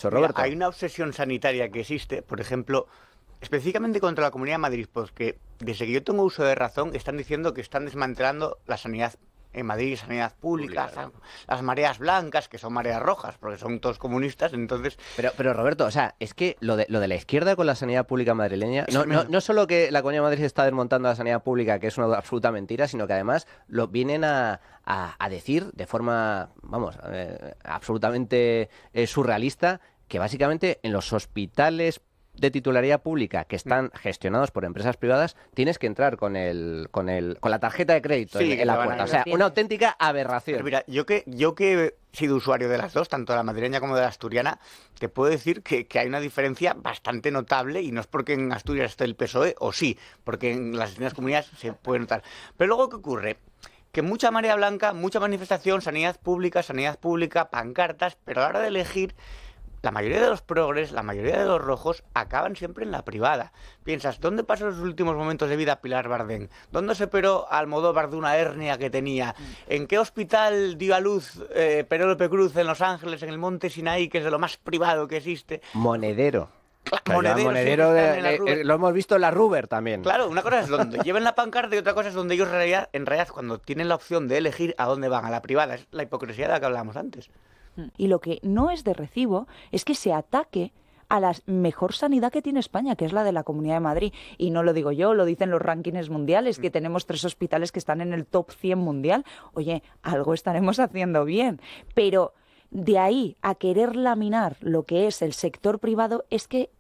Roberto. Hay una obsesión sanitaria que existe, por ejemplo, específicamente contra la Comunidad de Madrid, porque desde que yo tengo uso de razón están diciendo que están desmantelando la sanidad en Madrid, sanidad pública, las mareas blancas, que son mareas rojas, porque son todos comunistas, entonces... Pero Roberto, o sea, es que lo de la izquierda con la sanidad pública madrileña, no solo que la Comunidad de Madrid está desmontando la sanidad pública, que es una absoluta mentira, sino que además lo vienen a decir de forma, vamos, absolutamente surrealista, que básicamente en los hospitales de titularidad pública que están gestionados por empresas privadas, tienes que entrar con la tarjeta de crédito en la puerta. O sea, una auténtica aberración. Pero mira, yo que he sido usuario de las dos, tanto de la madrileña como de la asturiana, te puedo decir que hay una diferencia bastante notable, y no es porque en Asturias esté el PSOE, o sí, porque en las distintas comunidades se puede notar. Pero luego, ¿qué ocurre? Que mucha marea blanca, mucha manifestación, sanidad pública, pancartas, pero a la hora de elegir, la mayoría de los progres, la mayoría de los rojos, acaban siempre en la privada. Piensas, ¿dónde pasó los últimos momentos de vida Pilar Bardén? ¿Dónde se operó Almodóvar de una hernia que tenía? ¿En qué hospital dio a luz Penélope Cruz en Los Ángeles, en el Monte Sinaí, que es de lo más privado que existe? Monedero. Monedero lo hemos visto en la Ruber también. Claro, una cosa es donde lleven la pancarta y otra cosa es donde ellos en realidad cuando tienen la opción de elegir a dónde van, a la privada. Es la hipocresía de la que hablábamos antes. Y lo que no es de recibo es que se ataque a la mejor sanidad que tiene España, que es la de la Comunidad de Madrid. Y no lo digo yo, lo dicen los rankings mundiales, que tenemos 3 hospitales que están en el top 100 mundial. Oye, algo estaremos haciendo bien. Pero de ahí a querer laminar lo que es el sector privado, es que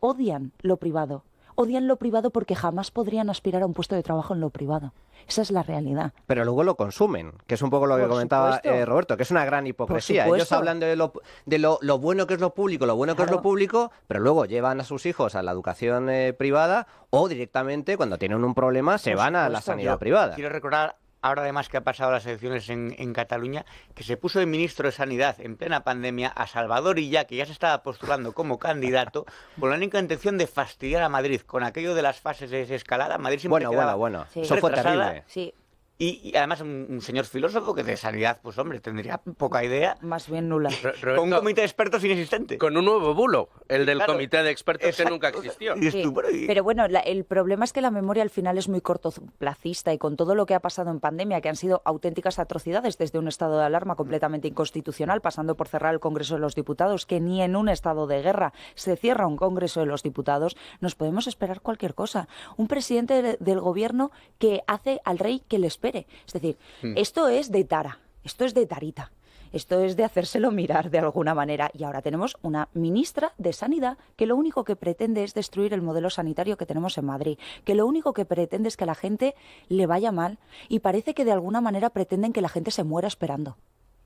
odian lo privado. Odian lo privado porque jamás podrían aspirar a un puesto de trabajo en lo privado. Esa es la realidad. Pero luego lo consumen, que es un poco lo que comentaba Roberto, que es una gran hipocresía. Ellos hablan de lo bueno que es lo público, pero luego llevan a sus hijos a la educación privada, o directamente, cuando tienen un problema, se van a la sanidad privada. Quiero recordar, ahora además que ha pasado las elecciones en Cataluña, que se puso de ministro de Sanidad en plena pandemia a Salvador Illa, que ya se estaba postulando como candidato, con la única intención de fastidiar a Madrid con aquello de las fases de desescalada. Madrid siempre bueno. Sí. Eso fue terrible. Sí. Y además un señor filósofo que de sanidad, pues hombre, tendría poca idea. Más bien nula. Con un comité de expertos inexistente. Con un nuevo bulo, el del comité de expertos que nunca existió. Sí. Pero bueno, el problema es que la memoria al final es muy cortoplacista, y con todo lo que ha pasado en pandemia, que han sido auténticas atrocidades, desde un estado de alarma completamente inconstitucional, pasando por cerrar el Congreso de los Diputados, que ni en un estado de guerra se cierra un Congreso de los Diputados, nos podemos esperar cualquier cosa. Un presidente del gobierno que hace al rey que le espera. Es decir, esto es de tara, esto es de tarita, esto es de hacérselo mirar de alguna manera. Y ahora tenemos una ministra de Sanidad que lo único que pretende es destruir el modelo sanitario que tenemos en Madrid, que lo único que pretende es que a la gente le vaya mal, y parece que de alguna manera pretenden que la gente se muera esperando.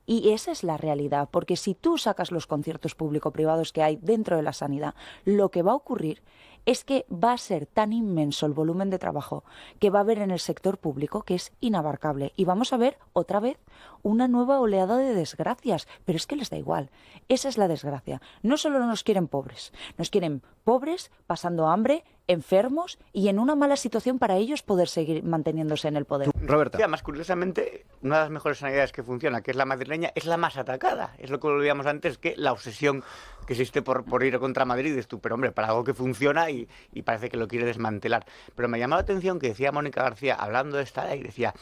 Y esa es la realidad, porque si tú sacas los conciertos público-privados que hay dentro de la sanidad, lo que va a ocurrir es que va a ser tan inmenso el volumen de trabajo que va a haber en el sector público que es inabarcable. Y vamos a ver otra vez una nueva oleada de desgracias. Pero es que les da igual. Esa es la desgracia. No solo nos quieren pobres pasando hambre, enfermos y en una mala situación para ellos poder seguir manteniéndose en el poder. Roberto. Sí, además, curiosamente, una de las mejores sanidades que funciona, que es la madrileña, es la más atacada. Es lo que olvidamos antes, que la obsesión que existe por ir contra Madrid. Es tú, pero hombre, para algo que funciona y parece que lo quiere desmantelar. Pero me llamó la atención que decía Mónica García, hablando de esta ley, decía...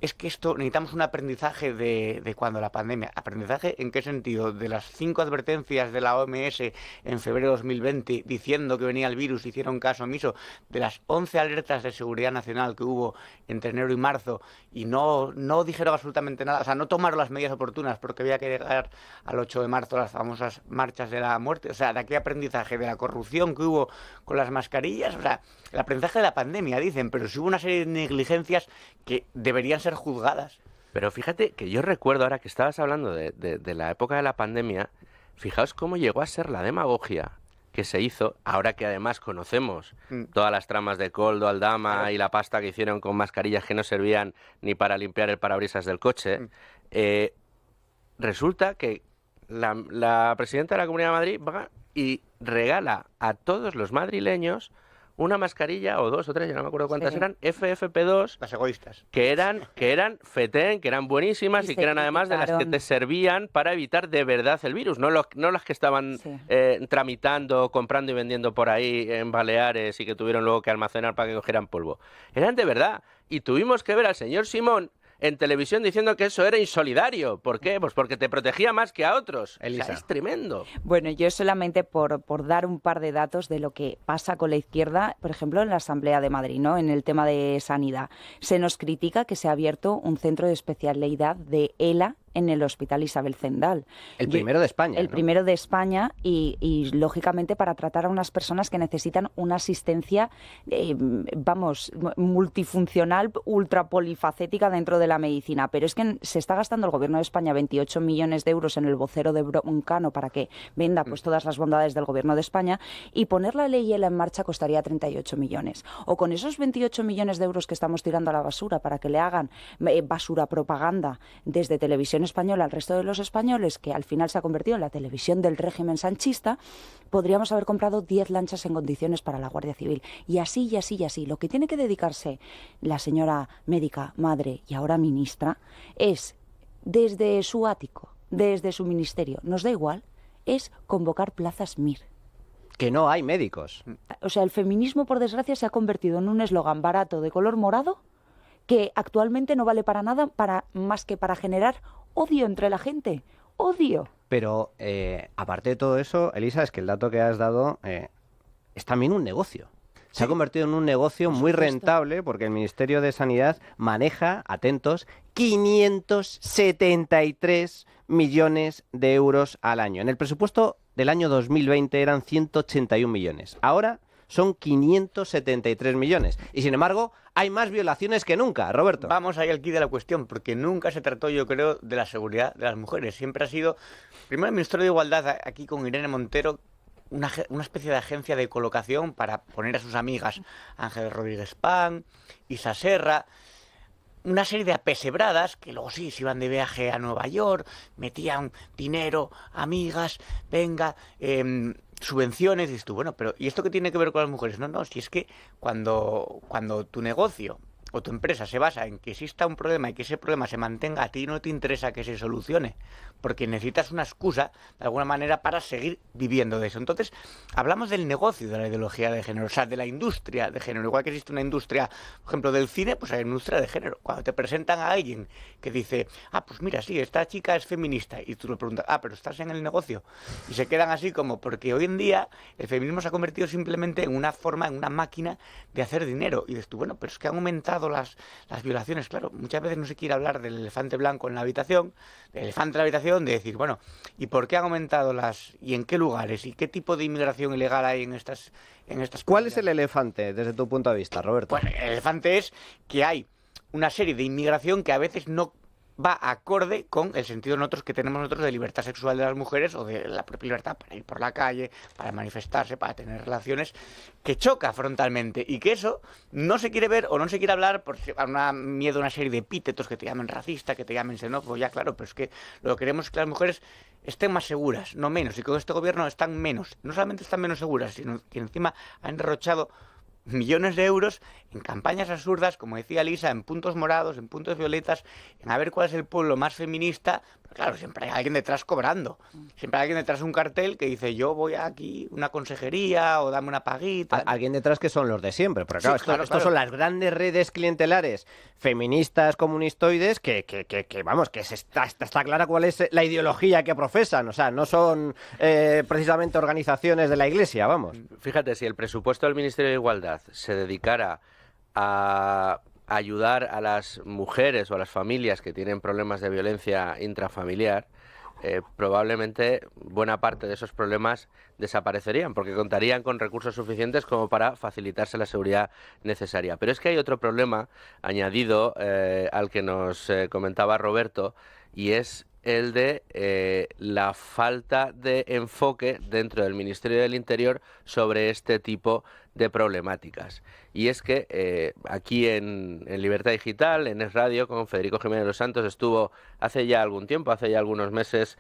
Es que esto, necesitamos un aprendizaje de cuando la pandemia. ¿Aprendizaje en qué sentido? De las 5 advertencias de la OMS en febrero de 2020 diciendo que venía el virus, hicieron caso omiso. De las 11 alertas de seguridad nacional que hubo entre enero y marzo y no dijeron absolutamente nada. O sea, no tomaron las medidas oportunas porque había que llegar al 8 de marzo las famosas marchas de la muerte. O sea, ¿de qué aprendizaje? De la corrupción que hubo con las mascarillas. O sea, el aprendizaje de la pandemia, dicen, pero sí hubo una serie de negligencias que deberían ser juzgadas. Pero fíjate que yo recuerdo, ahora que estabas hablando de la época de la pandemia, fijaos cómo llegó a ser la demagogia que se hizo, ahora que además conocemos todas las tramas de Koldo, Aldama y la pasta que hicieron con mascarillas que no servían ni para limpiar el parabrisas del coche. Resulta que la presidenta de la Comunidad de Madrid va y regala a todos los madrileños una mascarilla o 2 o 3, ya no me acuerdo cuántas eran, FFP2, Las egoístas. que eran fetén, que eran buenísimas y que eran además de las que te servían para evitar de verdad el virus, no las que estaban tramitando, comprando y vendiendo por ahí en Baleares y que tuvieron luego que almacenar para que cogieran polvo. Eran de verdad. Y tuvimos que ver al señor Simón en televisión diciendo que eso era insolidario. ¿Por qué? Pues porque te protegía más que a otros. Elisa. O sea, es tremendo. Bueno, yo solamente por dar un par de datos de lo que pasa con la izquierda, por ejemplo, en la Asamblea de Madrid, ¿no? En el tema de sanidad. Se nos critica que se ha abierto un centro de especialidad de ELA en el Hospital Isabel Zendal. El primero de España, El ¿no? primero de España y, lógicamente, para tratar a unas personas que necesitan una asistencia, multifuncional, ultrapolifacética dentro de la medicina. Pero es que se está gastando el Gobierno de España 28 millones de euros en el vocero de Broncano para que venda pues todas las bondades del Gobierno de España, y poner la ley ELA en marcha costaría 38 millones. O con esos 28 millones de euros que estamos tirando a la basura para que le hagan basura propaganda desde Televisión Española al resto de los españoles, que al final se ha convertido en la televisión del régimen sanchista, podríamos haber comprado 10 lanchas en condiciones para la Guardia Civil. Y así, y así, y así. Lo que tiene que dedicarse la señora médica, madre y ahora ministra es, desde su ático, desde su ministerio, nos da igual, es convocar plazas MIR. Que no hay médicos. O sea, el feminismo, por desgracia, se ha convertido en un eslogan barato de color morado que actualmente no vale para nada más que para generar odio entre la gente. Odio. Pero aparte de todo eso, Elisa, es que el dato que has dado es también un negocio. Se ha convertido en un negocio muy rentable porque el Ministerio de Sanidad maneja, atentos, 573 millones de euros al año. En el presupuesto del año 2020 eran 181 millones. Ahora son 573 millones. Y sin embargo, hay más violaciones que nunca, Roberto. Vamos ahí al quid de la cuestión, porque nunca se trató, yo creo, de la seguridad de las mujeres. Siempre ha sido, primero el Ministerio de Igualdad, aquí con Irene Montero, una especie de agencia de colocación para poner a sus amigas Ángeles Rodríguez Pan, Isa Serra, una serie de apesebradas que luego sí se iban de viaje a Nueva York, metían dinero, amigas, venga, subvenciones, y dices tú, bueno, pero ¿y esto qué tiene que ver con las mujeres? No, si es que cuando tu negocio o tu empresa se basa en que exista un problema y que ese problema se mantenga, a ti no te interesa que se solucione, porque necesitas una excusa, de alguna manera, para seguir viviendo de eso. Entonces, hablamos del negocio de la ideología de género, o sea, de la industria de género. Igual que existe una industria, por ejemplo, del cine, pues hay industria de género. Cuando te presentan a alguien que dice, pues mira, sí, esta chica es feminista, y tú le preguntas, pero estás en el negocio. Y se quedan así como, porque hoy en día el feminismo se ha convertido simplemente en una forma, en una máquina de hacer dinero. Y dices tú, bueno, pero es que han aumentado las violaciones. Claro, muchas veces no se quiere hablar del elefante blanco en la habitación, del elefante en la habitación, de decir, bueno, ¿y por qué han aumentado y en qué lugares? ¿Y qué tipo de inmigración ilegal hay en estas ¿Cuál es el elefante desde tu punto de vista, Roberto? Bueno, el elefante es que hay una serie de inmigración que a veces no va acorde con el sentido nosotros que tenemos nosotros de libertad sexual de las mujeres o de la propia libertad para ir por la calle, para manifestarse, para tener relaciones, que choca frontalmente y que eso no se quiere ver o no se quiere hablar por miedo a una serie de epítetos que te llamen racista, que te llamen xenófobo, ya claro, pero es que lo que queremos es que las mujeres estén más seguras, no menos, y con este gobierno están menos, no solamente están menos seguras, sino que encima han derrochado millones de euros en campañas absurdas, como decía Lisa, en puntos morados, en puntos violetas, en a ver cuál es el pueblo más feminista. Pero claro, siempre hay alguien detrás cobrando. Siempre hay alguien detrás de un cartel que dice, yo voy aquí, una consejería, o dame una paguita. Alguien detrás que son los de siempre. Porque claro, Sí, estos son las grandes redes clientelares feministas, comunistoides, que vamos, que está clara cuál es la ideología que profesan. O sea, no son precisamente organizaciones de la Iglesia, vamos. Fíjate, si el presupuesto del Ministerio de Igualdad se dedicara a ayudar a las mujeres o a las familias que tienen problemas de violencia intrafamiliar, probablemente buena parte de esos problemas desaparecerían, porque contarían con recursos suficientes como para facilitarse la seguridad necesaria. Pero es que hay otro problema añadido al que nos comentaba Roberto, y es el de la falta de enfoque dentro del Ministerio del Interior sobre este tipo de problemáticas. Y es que aquí en Libertad Digital, en Es Radio, con Federico Jiménez Los Santos, estuvo hace ya algún tiempo, hace ya algunos meses,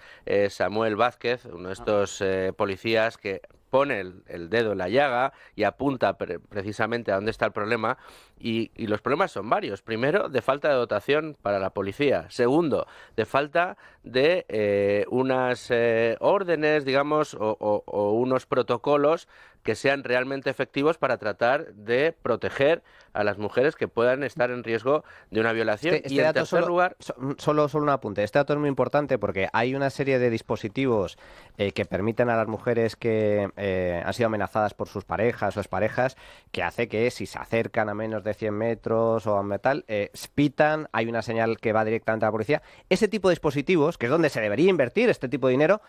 Samuel Vázquez, uno de estos policías que pone el dedo en la llaga y apunta precisamente a dónde está el problema. Y los problemas son varios. Primero, de falta de dotación para la policía. Segundo, de falta de unas órdenes, digamos, o unos protocolos que sean realmente efectivos para tratar de proteger a las mujeres que puedan estar en riesgo de una violación. Y en tercer lugar... Solo un apunte. Este dato es muy importante porque hay una serie de dispositivos que permiten a las mujeres que han sido amenazadas por sus parejas o exparejas, que hace que si se acercan a menos de 100 metros o a metal, pitan, hay una señal que va directamente a la policía. Ese tipo de dispositivos, que es donde se debería invertir este tipo de dinero,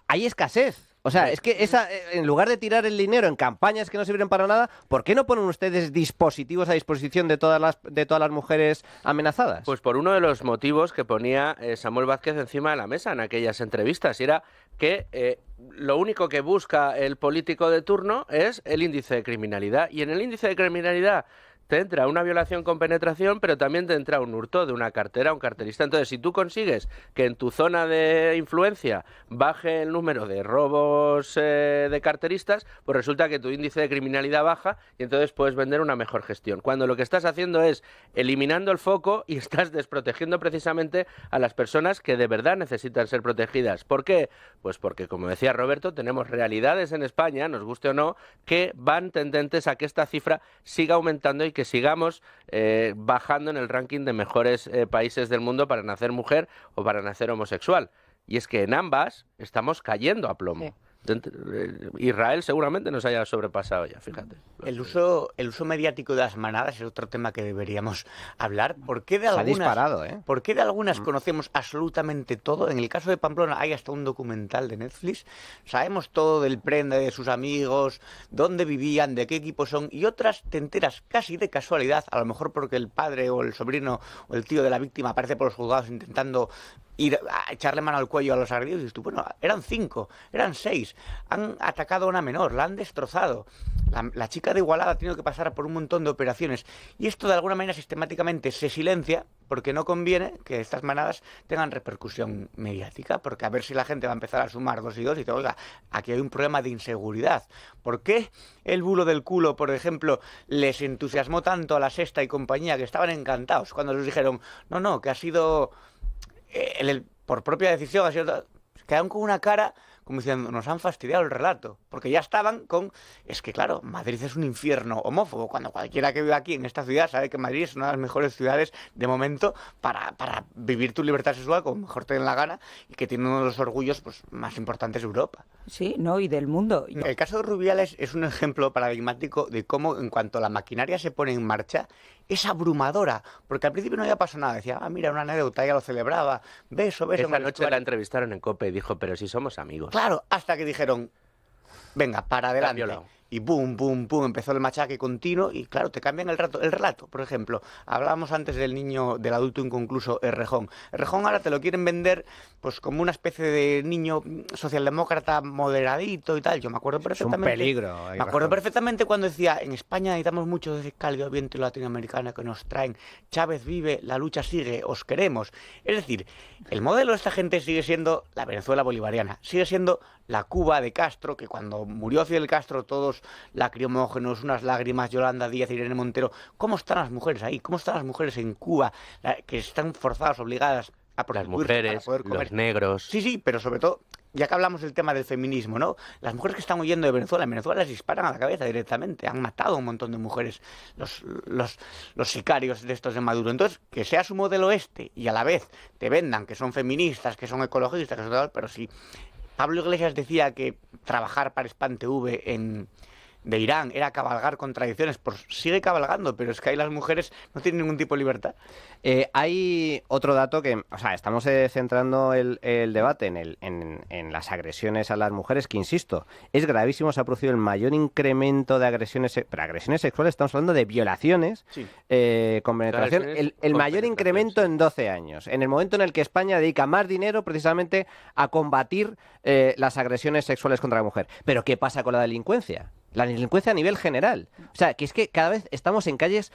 hay escasez. O sea, es que en lugar de tirar el dinero en campañas que no sirven para nada, ¿por qué no ponen ustedes dispositivos a disposición de todas las mujeres amenazadas? Pues por uno de los motivos que ponía Samuel Vázquez encima de la mesa en aquellas entrevistas, y era que lo único que busca el político de turno es el índice de criminalidad. Y en el índice de criminalidad te entra una violación con penetración, pero también te entra un hurto de una cartera, un carterista. Entonces, si tú consigues que en tu zona de influencia baje el número de robos de carteristas, pues resulta que tu índice de criminalidad baja y entonces puedes vender una mejor gestión. Cuando lo que estás haciendo es eliminando el foco y estás desprotegiendo precisamente a las personas que de verdad necesitan ser protegidas. ¿Por qué? Pues porque, como decía Roberto, tenemos realidades en España, nos guste o no, que van tendentes a que esta cifra siga aumentando y que sigamos bajando en el ranking de mejores países del mundo para nacer mujer o para nacer homosexual. Y es que en ambas estamos cayendo a plomo. Sí. Israel seguramente nos haya sobrepasado ya, fíjate. El uso mediático de las manadas es otro tema que deberíamos hablar. ¿Por qué de ¿Por qué de algunas conocemos absolutamente todo? En el caso de Pamplona hay hasta un documental de Netflix. Sabemos todo del prenda, de sus amigos, dónde vivían, de qué equipo son, y otras te enteras casi de casualidad, a lo mejor porque el padre o el sobrino o el tío de la víctima aparece por los juzgados intentando ir a echarle mano al cuello a los agredidos. Y dices tú, bueno, eran 5, eran 6, han atacado a una menor, la han destrozado. La chica de Igualada ha tenido que pasar por un montón de operaciones. Y esto de alguna manera sistemáticamente se silencia porque no conviene que estas manadas tengan repercusión mediática, porque a ver si la gente va a empezar a sumar 2 y 2 y dice, oiga, aquí hay un problema de inseguridad. ¿Por qué el bulo del culo, por ejemplo, les entusiasmó tanto a La Sexta y compañía, que estaban encantados cuando les dijeron, no, que ha sido... por propia decisión, ha sido, quedaron con una cara como diciendo, nos han fastidiado el relato, porque ya estaban con, es que claro, Madrid es un infierno homófobo, cuando cualquiera que vive aquí en esta ciudad sabe que Madrid es una de las mejores ciudades de momento para vivir tu libertad sexual como mejor te den la gana, y que tiene uno de los orgullos pues más importantes de Europa. Sí, no, y del mundo. El caso de Rubiales es un ejemplo paradigmático de cómo en cuanto la maquinaria se pone en marcha, es abrumadora, porque al principio no había pasado nada, decía, mira, una anécdota, ya lo celebraba, beso. Esa noche la entrevistaron en COPE y dijo, pero si somos amigos. Claro, hasta que dijeron, venga, para adelante. Y boom, empezó el machaque continuo y claro, te cambian el relato. Por ejemplo, hablábamos antes del niño, del adulto inconcluso Errejón. Errejón ahora te lo quieren vender pues como una especie de niño socialdemócrata moderadito y tal. Yo me acuerdo perfectamente. Es un peligro. Me acuerdo perfectamente cuando decía, en España necesitamos mucho de ese cálido viento latinoamericano que nos traen. Chávez vive, la lucha sigue, os queremos. Es decir, el modelo de esta gente sigue siendo la Venezuela bolivariana, sigue siendo la Cuba de Castro, que cuando murió Fidel Castro todos lacrimógenos, unas lágrimas, Yolanda Díaz, Irene Montero. ¿Cómo están las mujeres ahí? ¿Cómo están las mujeres en Cuba que están forzadas, obligadas a prostituirse las mujeres, para poder comer? Los negros. Sí, pero sobre todo, ya que hablamos del tema del feminismo, ¿no? Las mujeres que están huyendo de Venezuela, en Venezuela les disparan a la cabeza directamente. Han matado a un montón de mujeres los sicarios de estos de Maduro. Entonces, que sea su modelo este y a la vez te vendan que son feministas, que son ecologistas, que son tal, pero sí. Pablo Iglesias decía que trabajar para Span TV de Irán era cabalgar contradicciones, pues sigue cabalgando, pero es que ahí las mujeres no tienen ningún tipo de libertad. Hay otro dato que, o sea, estamos centrando el debate en las agresiones a las mujeres, que insisto, es gravísimo, se ha producido el mayor incremento de agresiones, pero agresiones sexuales, estamos hablando de violaciones sí. Con penetración, el mayor incremento en 12 años, en el momento en el que España dedica más dinero precisamente a combatir las agresiones sexuales contra la mujer. Pero ¿qué pasa con la delincuencia? La delincuencia a nivel general. O sea, que es que cada vez estamos en calles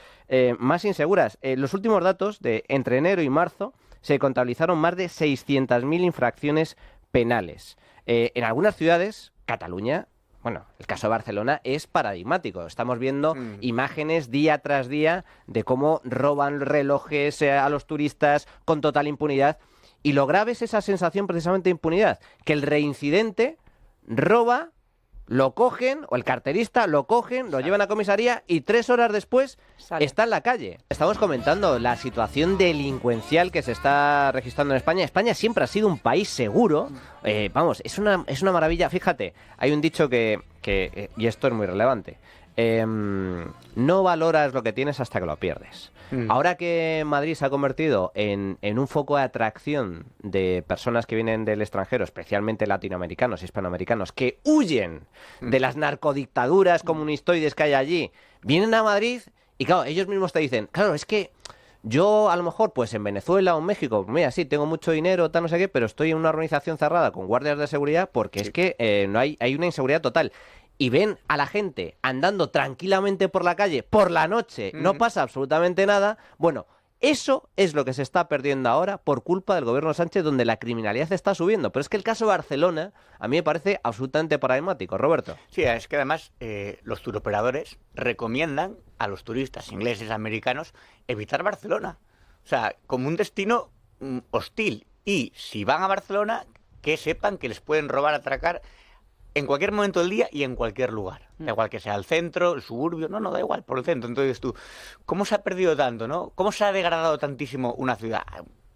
más inseguras. Los últimos datos de entre enero y marzo se contabilizaron más de 600.000 infracciones penales. En algunas ciudades, Cataluña, bueno, el caso de Barcelona es paradigmático. Estamos viendo imágenes día tras día de cómo roban relojes a los turistas con total impunidad. Y lo grave es esa sensación precisamente de impunidad, que el reincidente roba, lo cogen, o el carterista lo cogen, lo llevan a comisaría y 3 horas después está en la calle. Estamos comentando la situación delincuencial que se está registrando en España. España siempre ha sido un país seguro. Vamos, es una maravilla. Fíjate, hay un dicho y esto es muy relevante. No valoras lo que tienes hasta que lo pierdes. Ahora que Madrid se ha convertido en un foco de atracción de personas que vienen del extranjero, especialmente latinoamericanos, hispanoamericanos, que huyen de las narcodictaduras comunistoides que hay allí, vienen a Madrid y claro, ellos mismos te dicen, claro, es que yo a lo mejor pues en Venezuela o en México, mira, sí, tengo mucho dinero, tal no sé qué, pero estoy en una organización cerrada con guardias de seguridad porque es que no hay una inseguridad total. Y ven a la gente andando tranquilamente por la calle, por la noche, no pasa absolutamente nada. Bueno, eso es lo que se está perdiendo ahora por culpa del gobierno Sánchez, donde la criminalidad está subiendo. Pero es que el caso de Barcelona a mí me parece absolutamente paradigmático, Roberto. Sí, es que además los turoperadores recomiendan a los turistas ingleses, americanos, evitar Barcelona. O sea, como un destino hostil. Y si van a Barcelona, que sepan que les pueden robar, atracar en cualquier momento del día y en cualquier lugar. Da igual que sea el centro, el suburbio, no, da igual, por el centro. Entonces tú, ¿cómo se ha perdido tanto, no? ¿Cómo se ha degradado tantísimo una ciudad?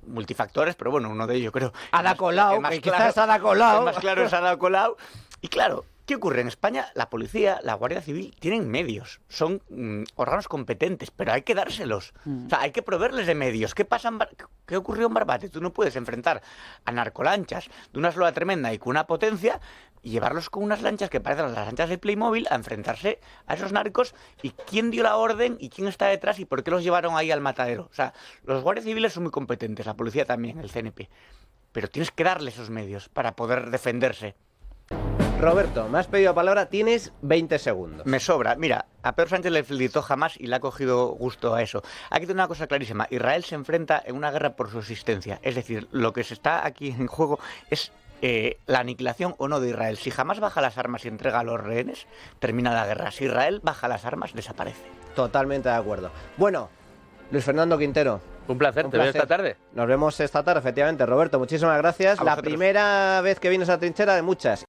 Multifactores, pero bueno, uno de ellos creo... Ada Colau, quizás Ada Colau. El más claro es Ada Colau. Y claro, ¿qué ocurre? En España la policía, la Guardia Civil tienen medios, son órganos competentes, pero hay que dárselos. O sea, hay que proveerles de medios. ¿Qué ocurrió en Barbate? Tú no puedes enfrentar a narcolanchas de una sola tremenda y con una potencia y llevarlos con unas lanchas que parecen las lanchas de Playmobil a enfrentarse a esos narcos y quién dio la orden y quién está detrás y por qué los llevaron ahí al matadero. O sea, los guardias civiles son muy competentes, la policía también, el CNP, pero tienes que darle esos medios para poder defenderse. Roberto, me has pedido palabra, tienes 20 segundos. Me sobra. Mira, a Pedro Sánchez le felicitó jamás y le ha cogido gusto a eso. Aquí tiene una cosa clarísima. Israel se enfrenta en una guerra por su existencia. Es decir, lo que se está aquí en juego es la aniquilación o no de Israel. Si jamás baja las armas y entrega a los rehenes, termina la guerra. Si Israel baja las armas, desaparece. Totalmente de acuerdo. Bueno, Luis Fernando Quintero. Un placer, te veo esta tarde. Nos vemos esta tarde, efectivamente. Roberto, muchísimas gracias. La primera vez que vienes a la trinchera de muchas.